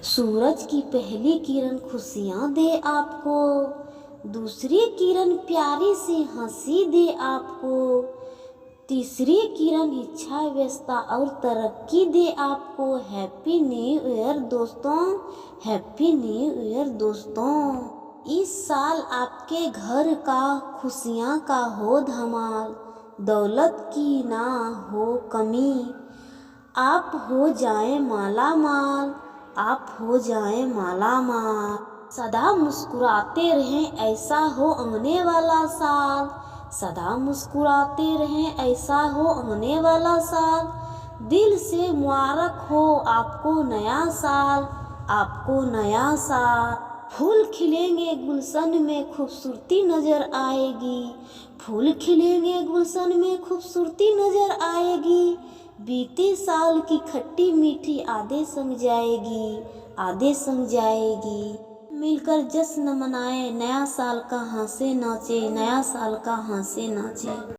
सूरज की पहली किरण खुशियाँ दे आपको, दूसरी किरण प्यारी सी हंसी दे आपको, तीसरी किरण इच्छा व्यवस्था और तरक्की दे आपको। हैप्पी न्यू ईयर दोस्तों, हैप्पी न्यू ईयर दोस्तों। इस साल आपके घर का खुशियाँ का हो धमाल, दौलत की ना हो कमी, आप हो जाए माला माल, आप हो जाए माला माल। सदा मुस्कुराते रहें ऐसा हो आने वाला साल, सदा मुस्कुराते रहें ऐसा हो आने वाला साल। दिल से मुबारक हो आपको नया साल, आपको नया साल। फूल खिलेंगे गुलशन में खूबसूरती नजर आएगी, फूल खिलेंगे गुलशन में खूबसूरती नजर आएगी। बीते साल की खट्टी मीठी यादें संग जाएगी, यादें संग जाएगी। मिलकर जश्न मनाए नया साल का हंसे नाचे, नया साल का हंसे नाचे।